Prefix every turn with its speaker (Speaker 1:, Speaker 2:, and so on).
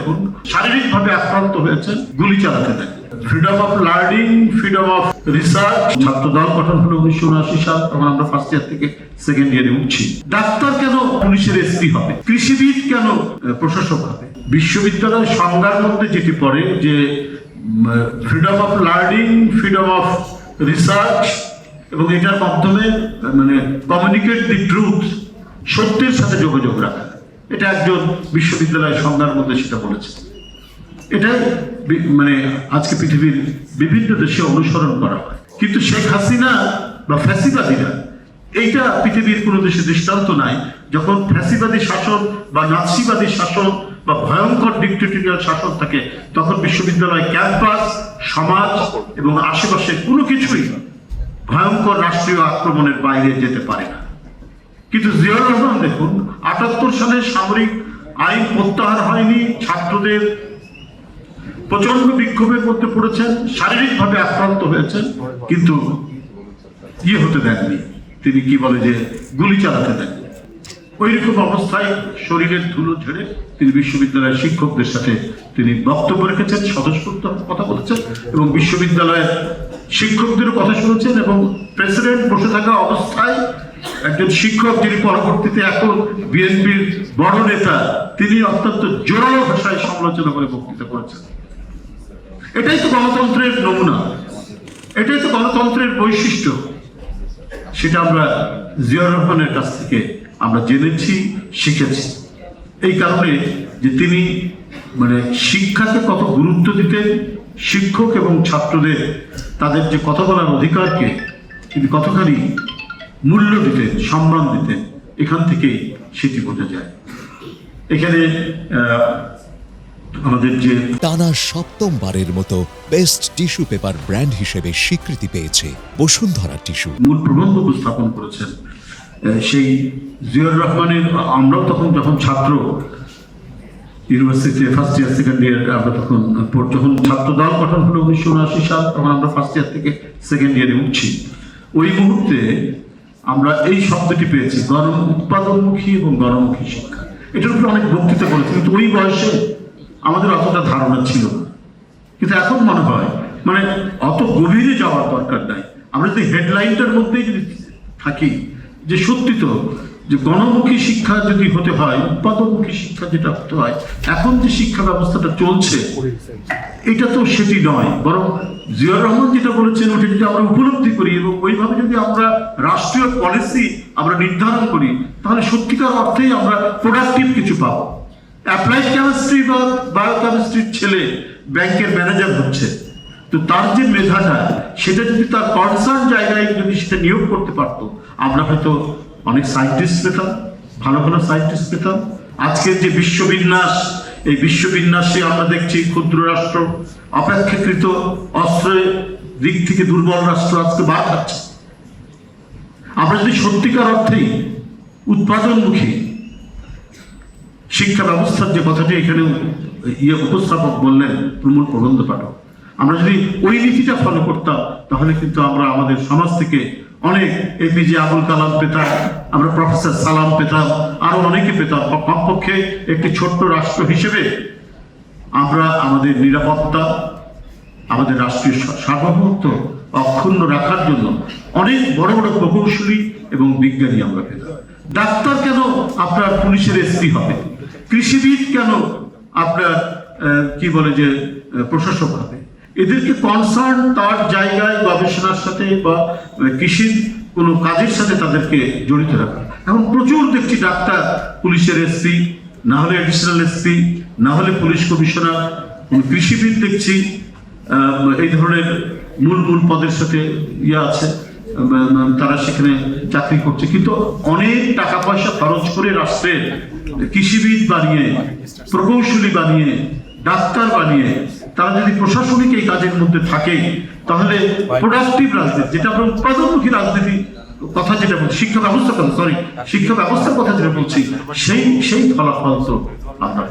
Speaker 1: দেখুন, শারীরিকভাবে আক্রান্ত হয়েছেন, গুলি চালাতে দেন। Freedom of learning, freedom of research. ছাত্র দল গঠন হলো 1979 সাল, তখন আমরা ফার্স্ট ইয়ার থেকে সেকেন্ড ইয়ারে উঠছি। ডাক্তার কেন পুলিশের এসপি হবে? কৃষিবিদ কেন প্রশাসক হবে? বিশ্ববিদ্যালয় সংজ্ঞার মধ্যে যেটি পড়ে যে freedom of learning, freedom of research, এবং এটার মাধ্যমে মানে কমিউনিকেট দি ট্রুথ, সত্যের সাথে যোগাযোগ রাখা। এটা একজন বিশ্ববিদ্যালয়ের সংজ্ঞার মধ্যে সেটা বলেছে। এটাই মানে আজকে পৃথিবীর বিভিন্ন দেশে অনুসরণ করা হয়। কিন্তু শেখ হাসিনা বা ফ্যাসিবাদীরা, এইটা পৃথিবীর কোনো দেশে দৃষ্টান্ত নাই। যখন ফ্যাসিবাদী শাসন বা নাৎসিবাদী শাসন বা ভয়ঙ্কর ডিক্টেটরিয়াল শাসন থাকে, তখন বিশ্ববিদ্যালয় ক্যাম্পাস, সমাজ এবং আশেপাশে কোনো কিছুই ভয়ঙ্কর রাষ্ট্রীয় আক্রমণের বাইরে যেতে পারে না। কিন্তু জিয়াউর রহমান দেখুন, ৭৮ সালে সামরিক আইন প্রত্যাহার হয়নি, ছাত্রদের প্রচন্ড বিক্ষোভের মধ্যে পড়েছেন, শারীরিকভাবে আক্রান্ত হয়েছেন, কিন্তু হতে দেননি। তিনি কি বলে যে গুলি চালাতে দেননি। ওই রকম অবস্থায় শরীরের ধুলো ঝেড়ে তিনি বিশ্ববিদ্যালয়ের শিক্ষকদের সাথে তিনি বক্তব্য রেখেছেন, স্বতঃস্ফূর্ত কথা বলেছেন এবং বিশ্ববিদ্যালয়ের শিক্ষকদেরও কথা শুনেছেন। এবং প্রেসিডেন্ট বসে থাকা অবস্থায় একজন শিক্ষক, যিনি পরবর্তীতে এখন বিএনপির বড় নেতা, তিনি অত্যন্ত জোরালো ভাষায় সমালোচনা করে বক্তৃতা করেছেন। এটাই তো গণতন্ত্রের নমুনা, এটাই তো গণতন্ত্রের বৈশিষ্ট্য। সেটা আমরা জিয়াউর রহমানের কাছ থেকে আমরা জেনেছি, শিখেছি। এই কারণে যে তিনি মানে শিক্ষাকে কত গুরুত্ব দিতেন, শিক্ষক এবং ছাত্রদের তাদের যে কথা বলার অধিকারকে তিনি কতখানি মূল্য দিতেন, সম্মান দিতেন, এখান থেকেই সেটি বোঝা যায়। এখানে আমাদের যে
Speaker 2: টানা ৭মবারের মতো বেস্ট টিস্যু পেপার ব্র্যান্ড হিসেবে স্বীকৃতি পেয়েছে বসুন্ধরা টিস্যু।
Speaker 1: মূল প্রবন্ধ উপস্থাপন করেছেন সেই জিয়াউর রহমানের। আমরাও তখন যখন ছাত্র, ইউনিভার্সিটিতে ফার্স্ট ইয়ার সেকেন্ড ইয়ার, আমরা তখন যখন ছাত্র দল গঠন হলো 1979 সাল, তখন আমরা ফার্স্ট ইয়ার থেকে সেকেন্ড ইয়ারে উঠছি। ওই মুহূর্তে আমরা এই শব্দটি পেয়েছি, উৎপাদনমুখী এবং গণমুখী শিক্ষা। এটার উপরে অনেক বক্তৃতা করেছি, কিন্তু ওই বয়সে আমাদের অতটা ধারণা ছিল না। কিন্তু এখন মনে হয় মানে অত গভীরে যাওয়ার দরকার নাই। আমরা যদি হেডলাইনটার মধ্যেই যদি থাকি যে সত্যি তো যে গণমুখী শিক্ষা যদি হতে হয়, উৎপাদনমুখী শিক্ষা যেটা হতে হয়, এখন যে শিক্ষা ব্যবস্থাটা চলছে এটা তো সেটি নয়। বরং জিয়াউর রহমান যেটা বলেছেন ওটা যদি আমরা উপলব্ধি করি এবং ওইভাবে যদি আমরা রাষ্ট্রীয় পলিসি আমরা নির্ধারণ করি, তাহলে সত্যিকার অর্থেই আমরা প্রোডাক্টিভ কিছু পাবো। অ্যাপ্লাইড কেমিস্ট্রি বা বায়োকেমিস্ট্রির ছেলে ব্যাংকের ম্যানেজার হচ্ছে, তো তার যে মেধাটা সেটা যদি তার কনসার্ন জায়গায় যদি সেটা নিয়োগ করতে পারতো, আমরা হয়তো অনেক সায়েন্টিস্ট পেতাম, ভালো ভালো সায়েন্টিস্ট পেতাম। আজকের যে বিশ্ববিন্যাস, এই বিশ্ববিন্যাসে আমরা দেখছি ক্ষুদ্র রাষ্ট্র, অপেক্ষাকৃত অস্ত্রের দিক থেকে দুর্বল রাষ্ট্র আজকে বার খাচ্ছে। আমরা যদি সত্যিকার অর্থেই উৎপাদনমুখী শিক্ষা ব্যবস্থার যে কথাটি এখানে উপস্থাপক বললেন, প্রমূল প্রবন্ধ পাঠক, আমরা যদি ওই নীতিটা ফলো করতাম, তাহলে কিন্তু আমরা আমাদের সমাজ থেকে অনেক এপিজে আবুল কালাম পেতাম, আমরা প্রফেসর সালাম পেতাম, আরো অনেকে পেতাম। কমপক্ষে একটি ছোট্ট রাষ্ট্র হিসেবে আমরা আমাদের নিরাপত্তা, আমাদের রাষ্ট্রীয় সার্বভৌমত্ব অক্ষুণ্ণ রাখার জন্য অনেক বড় বড় প্রকৌশলী এবং বিজ্ঞানী আমরা পেতাম। ডাক্তার কেন আপনার পুলিশের এসপি হবে? কৃষিবিদ কেন আপনার কি বলে যে প্রশাসক হবে? এদেরকে কনসার্ন তার জায়গায় গবেষণার সাথে বা কৃষির কোনো কাজের সাথে তাদেরকে জড়িত রাখা। এখন প্রচুর দেখছি ডাক্তার পুলিশের এসপি, না হলে অ্যাডিশনাল এসপি, না হলে পুলিশ কমিশনার, কৃষিবিদ দেখছি এই ধরনের মূল পদের সাথে আছে, তারা সেখানে চাকরি করছে। কিন্তু অনেক টাকা পয়সা খরচ করে রাষ্ট্রের কৃষিবিদ বানিয়ে, প্রকৌশলী বানিয়ে, ডাক্তার বানিয়ে তারা যদি প্রশাসনিক এই কাজের মধ্যে থাকে, তাহলে প্রোডাক্টিভ রাজনীতি, যেটা আমরা উৎপাদনমুখী রাজনীতি কথা যেটা বলছি, শিক্ষা ব্যবস্থার কথা যেটা বলছি, সেই ফলাফল তো আমরা